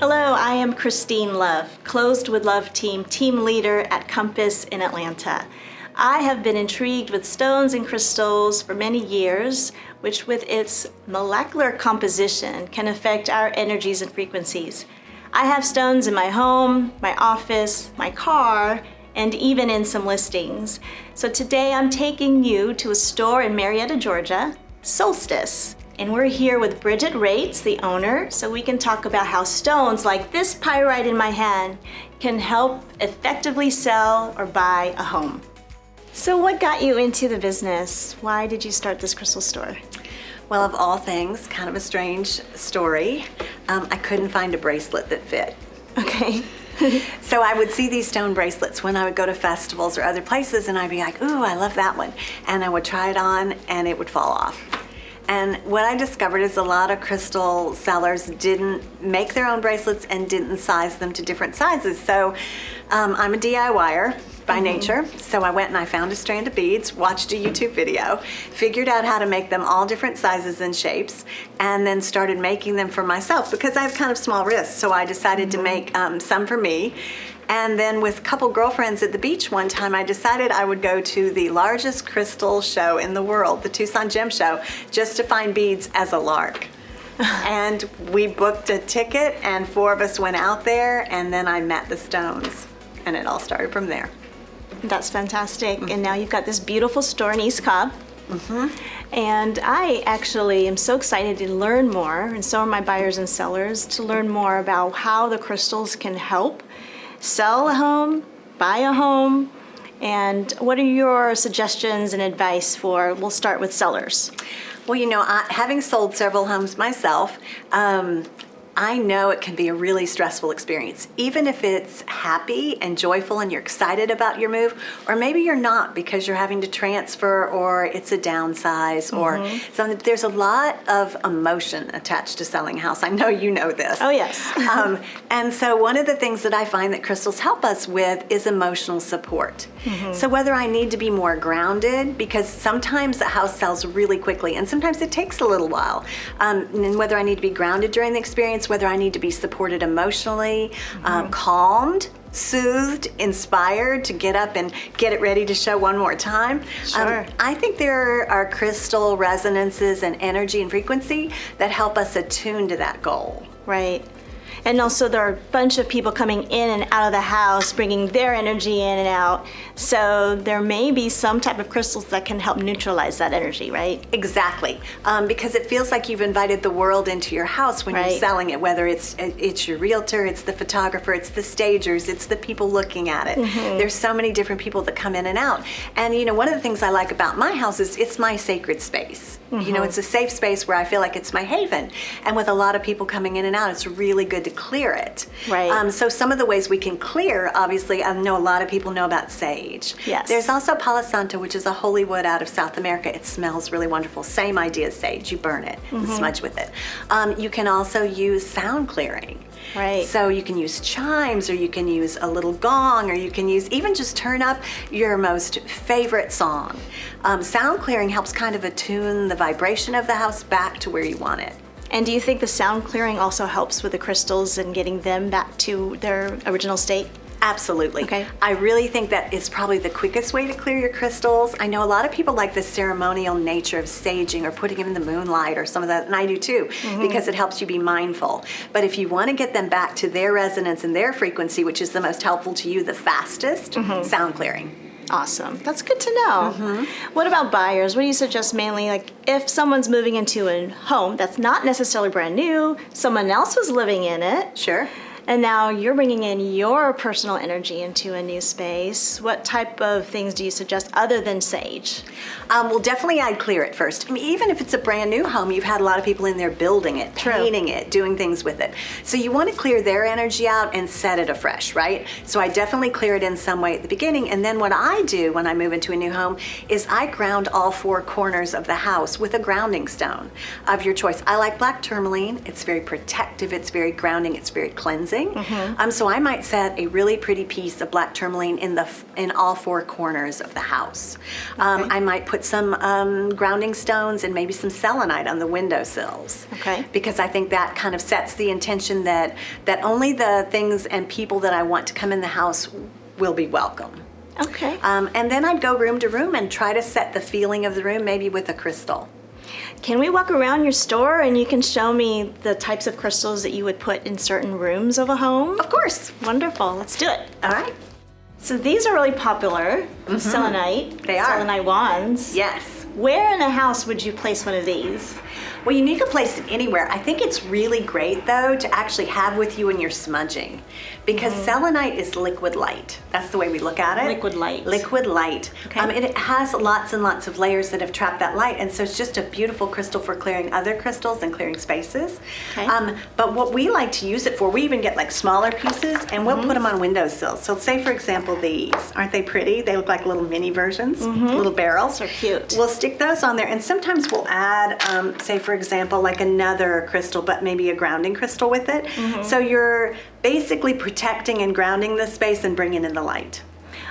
Hello, I am Christine Love, Closed with Love team leader at Compass in Atlanta. I have been intrigued with stones and crystals for many years, which with its molecular composition can affect our energies and frequencies. I have stones in my home, my office, my car, and even in some listings. So today I'm taking you to a store in Marietta, Georgia, Solstice. And we're here with Bridget Rates, the owner, so we can talk about how stones like this pyrite in my hand can help effectively sell or buy a home. So what got you into the business? Why did you start this crystal store? Well, of all things, kind of a strange story. I couldn't find a bracelet that fit. Okay. So I would see these stone bracelets when I would go to festivals or other places, and I'd be like, ooh, I love that one. And I would try it on and it would fall off. And what I discovered is a lot of crystal sellers didn't make their own bracelets and didn't size them to different sizes. So I'm a DIYer by nature. So I went and I found a strand of beads, watched a YouTube video, figured out how to make them all different sizes and shapes, and then started making them for myself because I have kind of small wrists. So I decided to make some for me. And then with a couple girlfriends at the beach one time, I decided I would go to the largest crystal show in the world, the Tucson Gem Show, just to find beads as a lark. And we booked a ticket and 4 of us went out there, and then I met the stones. And it all started from there. That's fantastic. And now you've got this beautiful store in East Cobb. And I actually am so excited to learn more, and so are my buyers and sellers, to learn more about how the crystals can help sell a home, buy a home, and what are your suggestions and advice for, we'll start with sellers. Well, you know, having sold several homes myself, I know it can be a really stressful experience, even if it's happy and joyful and you're excited about your move, or maybe you're not because you're having to transfer or it's a downsize or something. There's a lot of emotion attached to selling a house. I know you know this. Oh, yes. And so one of the things that I find that crystals help us with is emotional support. So whether I need to be more grounded, because sometimes a house sells really quickly and sometimes it takes a little while, and whether I need to be grounded during the experience, whether I need to be supported emotionally, calmed, soothed, inspired to get up and get it ready to show one more time. Sure. I think there are crystal resonances and energy and frequency that help us attune to that goal. Right. And also there are a bunch of people coming in and out of the house, bringing their energy in and out. So there may be some type of crystals that can help neutralize that energy, right? Exactly. Because it feels like you've invited the world into your house when you're selling it, whether it's your realtor, it's the photographer, it's the stagers, it's the people looking at it. There's so many different people that come in and out. And you know, one of the things I like about my house is it's my sacred space. You know, it's a safe space where I feel like it's my haven. And with a lot of people coming in and out, it's really good to clear it. Right. So some of the ways we can clear, obviously, I know a lot of people know about sage. Yes. There's also Palo Santo, which is a holy wood out of South America. It smells really wonderful. Same idea as sage. You burn it and smudge with it. You can also use sound clearing. Right. So you can use chimes, or you can use a little gong, or you can use, even just turn up your most favorite song. Sound clearing helps kind of attune the vibration of the house back to where you want it. And do you think the sound clearing also helps with the crystals and getting them back to their original state? Absolutely. Okay. I really think that is probably the quickest way to clear your crystals. I know a lot of people like the ceremonial nature of saging or putting them in the moonlight or some of that, and I do too, because it helps you be mindful. But if you want to get them back to their resonance and their frequency, which is the most helpful to you the fastest, sound clearing. Awesome. That's good to know. What about buyers? What do you suggest mainly? Like if someone's moving into a home that's not necessarily brand new, someone else was living in it. Sure. And now you're bringing in your personal energy into a new space. What type of things do you suggest other than sage? Well, definitely I'd clear it first. I mean, even if it's a brand new home, you've had a lot of people in there building it, painting it, doing things with it. So you want to clear their energy out and set it afresh, right? So I definitely clear it in some way at the beginning. And then what I do when I move into a new home is I ground all 4 corners of the house with a grounding stone of your choice. I like black tourmaline. It's very protective. It's very grounding. It's very cleansing. cleansing. So I might set a really pretty piece of black tourmaline in all four corners of the house. I might put some grounding stones and maybe some selenite on the windowsills. Okay. Because I think that kind of sets the intention that only the things and people that I want to come in the house will be welcome. Okay. And then I'd go room to room and try to set the feeling of the room, maybe with a crystal. Can we walk around your store and you can show me the types of crystals that you would put in certain rooms of a home? Of course. Wonderful. Let's do it. All right. So these are really popular. Selenite. They are. Selenite wands. Yes. Where in a house would you place one of these? Well, you need to place it anywhere. I think it's really great, though, to actually have with you when you're smudging, because selenite is liquid light. That's the way we look at it. Liquid light. Liquid light. Okay. It has lots and lots of layers that have trapped that light, and so it's just a beautiful crystal for clearing other crystals and clearing spaces. Okay. But what we like to use it for, we even get like smaller pieces, and we'll put them on windowsills. So say, for example, these. Aren't they pretty? They look like little mini versions, little barrels. They're cute. We'll stick those on there, and sometimes we'll add, say, for example, like another crystal, but maybe a grounding crystal with it. So you're basically protecting and grounding the space and bringing in the light.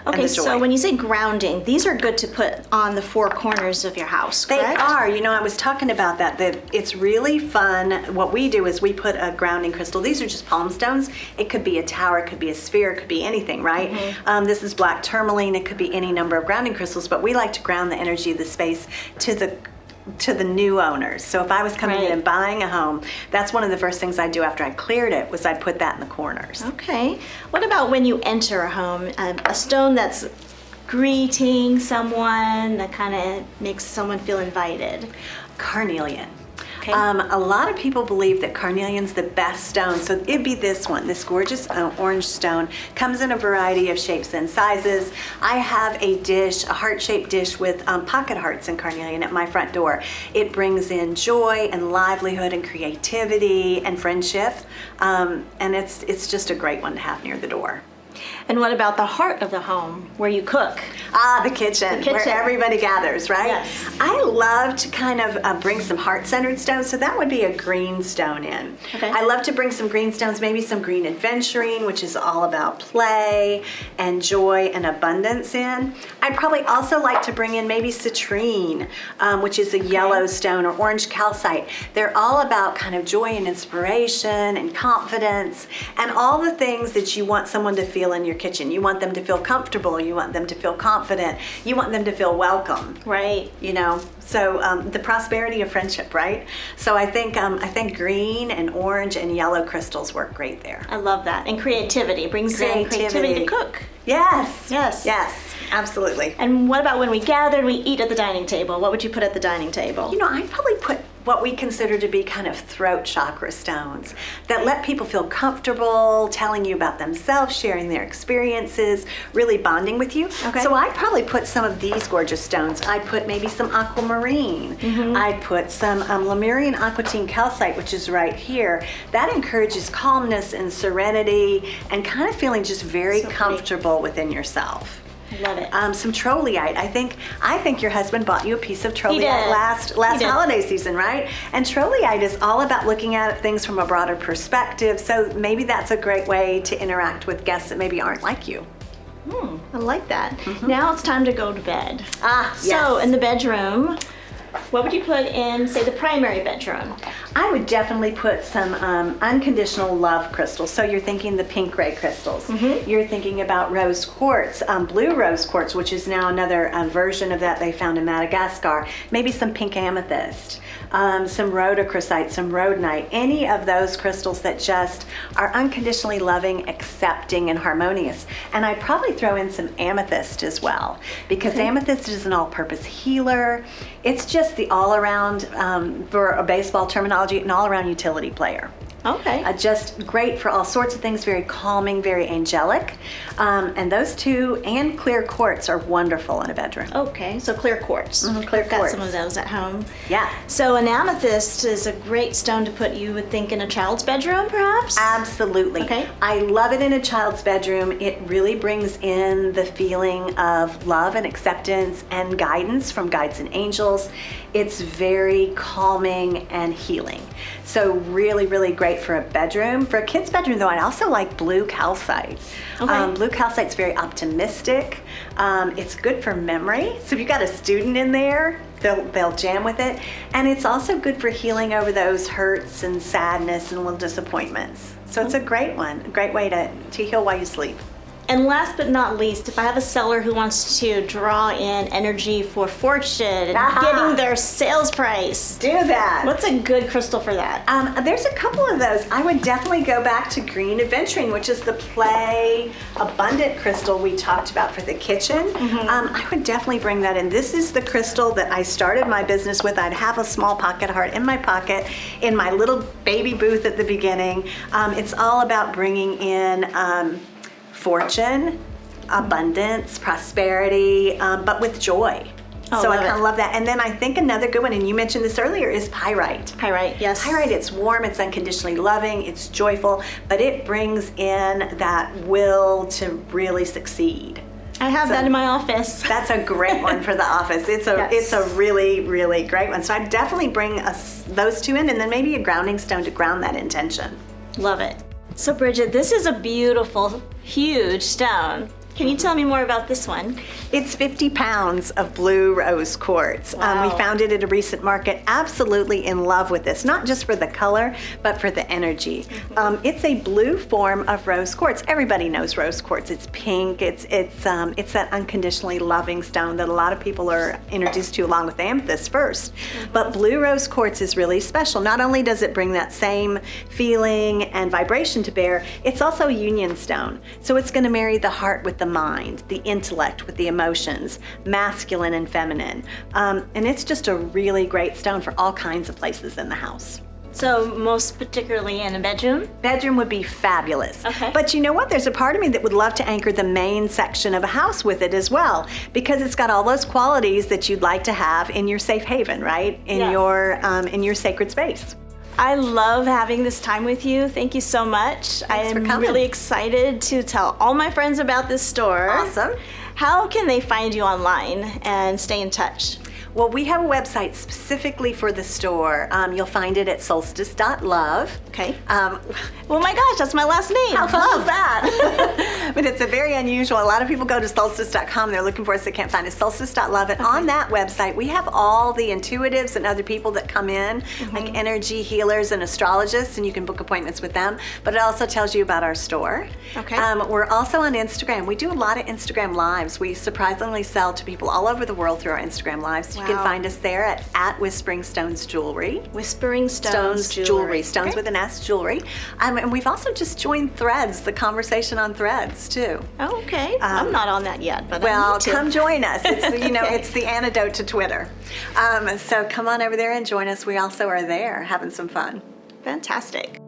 Okay, so when you say grounding, these are good to put on the four corners of your house, They correct? are. You know, I was talking about that it's really fun. What we do is we put a grounding crystal. These are just palm stones. It could be a tower, it could be a sphere, it could be anything, right? This is black tourmaline. It could be any number of grounding crystals, but we like to ground the energy of the space to the new owners. So if I was coming in and buying a home, that's one of the first things I'd do after I cleared it, was I'd put that in the corners. Okay. What about when you enter a home, a stone that's greeting someone, that kind of makes someone feel invited? Carnelian. Okay. A lot of people believe that carnelian's the best stone, so it'd be this one, this gorgeous orange stone. Comes in a variety of shapes and sizes. I have a dish, a heart-shaped dish with pocket hearts in carnelian at my front door. It brings in joy and livelihood and creativity and friendship, and it's just a great one to have near the door. And what about the heart of the home, where you cook? The kitchen, where everybody gathers, right? Yes. I love to kind of bring some heart-centered stones, so that would be a green stone in. Okay. I love to bring some green stones, maybe some green adventuring, which is all about play and joy and abundance in. I'd probably also like to bring in maybe citrine, which is a yellow stone, or orange calcite. They're all about kind of joy and inspiration and confidence and all the things that you want someone to feel in your kitchen. You want them to feel comfortable. You want them to feel confident. You want them to feel welcome. Right. You know, so the prosperity of friendship, right? So I think green and orange and yellow crystals work great there. I love that. And creativity. It brings in creativity to cook. Yes. Yes. Yes. Absolutely. And what about when we gather and we eat at the dining table? What would you put at the dining table? You know, I'd probably put what we consider to be kind of throat chakra stones that let people feel comfortable telling you about themselves, sharing their experiences, really bonding with you. Okay. So I'd probably put some of these gorgeous stones. I'd put maybe some aquamarine. I'd put some Lemurian aquatine calcite, which is right here. That encourages calmness and serenity and kind of feeling just very comfortable within yourself. I love it. Some troleite. I think your husband bought you a piece of troleite He did. last holiday season, right? And troleite is all about looking at things from a broader perspective. So maybe that's a great way to interact with guests that maybe aren't like you. I like that. Now it's time to go to bed. Yes. So in the bedroom, what would you put in, say, the primary bedroom? I would definitely put some unconditional love crystals. So you're thinking the pink gray crystals. You're thinking about rose quartz, blue rose quartz, which is now another version of that they found in Madagascar. Maybe some pink amethyst, some rhodochrosite, some rhodonite, any of those crystals that just are unconditionally loving, accepting, and harmonious. And I'd probably throw in some amethyst as well, because amethyst is an all-purpose healer. It's just the all-around, for a baseball terminology, an all-around utility player. Okay. Just great for all sorts of things, very calming, very angelic. And those two and clear quartz are wonderful in a bedroom. Okay, so clear quartz. Clear Got quartz. some of those at home. Yeah. So an amethyst is a great stone to put, you would think, in a child's bedroom, perhaps? Absolutely. Okay. I love it in a child's bedroom. It really brings in the feeling of love and acceptance and guidance from guides and angels. It's very calming and healing. So really, really great great for a bedroom. For a kid's bedroom, though, I also like blue calcite. Okay. Blue calcite's very optimistic. It's good for memory. So if you've got a student in there, they'll jam with it. And it's also good for healing over those hurts and sadness and little disappointments. So it's a great one, a great way to heal while you sleep. And last but not least, if I have a seller who wants to draw in energy for fortune and getting their sales price, Do that. what's a good crystal for that? There's a couple of those. I would definitely go back to Green Adventuring, which is the play abundant crystal we talked about for the kitchen. I would definitely bring that in. This is the crystal that I started my business with. I'd have a small pocket heart in my pocket in my little baby booth at the beginning. It's all about bringing in fortune, abundance, prosperity, but with joy. Oh, So I love kind of it. love that. And then I think another good one, and you mentioned this earlier, is pyrite. Pyrite, yes. Pyrite, it's warm, it's unconditionally loving, it's joyful, but it brings in that will to really succeed. I have that in my office. That's a great one for the office. It's a really, really great one. So I'd definitely bring those two in, and then maybe a grounding stone to ground that intention. Love it. So Bridget, this is a beautiful, huge stone. Can you tell me more about this one? It's 50 pounds of blue rose quartz. Wow. We found it at a recent market. Absolutely in love with this, not just for the color, but for the energy. It's a blue form of rose quartz. Everybody knows rose quartz. It's pink. It's that unconditionally loving stone that a lot of people are introduced to along with amethyst first. But blue rose quartz is really special. Not only does it bring that same feeling and vibration to bear, it's also a union stone. So it's going to marry the heart with the mind, the intellect with the emotions, masculine and feminine. And it's just a really great stone for all kinds of places in the house. So most particularly in a bedroom? Bedroom would be fabulous. Okay. But you know what? There's a part of me that would love to anchor the main section of a house with it as well, because it's got all those qualities that you'd like to have in your safe haven, right? In your sacred space. I love having this time with you. Thank you so much. I Thanks for am coming. really excited to tell all my friends about this store. Awesome. How can they find you online and stay in touch? Well, we have a website specifically for the store. You'll find it at solstice.love. Okay. Well, my gosh, that's my last name. How fun Love. is that? But it's a very unusual. A lot of people go to solstice.com. They're looking for us. They can't find us. Solstice.love. And on that website, we have all the intuitives and other people that come in, like energy healers and astrologists, and you can book appointments with them. But it also tells you about our store. Okay. We're also on Instagram. We do a lot of Instagram lives. We surprisingly sell to people all over the world through our Instagram lives. You can Wow. find us there at Whispering Stones Jewelry. Whispering Stones Jewelry. Stones Okay. with an S Jewelry. And we've also just joined Threads, the conversation on Threads too. Oh, okay. I'm not on that yet, but I Well, need to. come join us. It's Okay. it's the antidote to Twitter. So come on over there and join us. We also are there having some fun. Fantastic.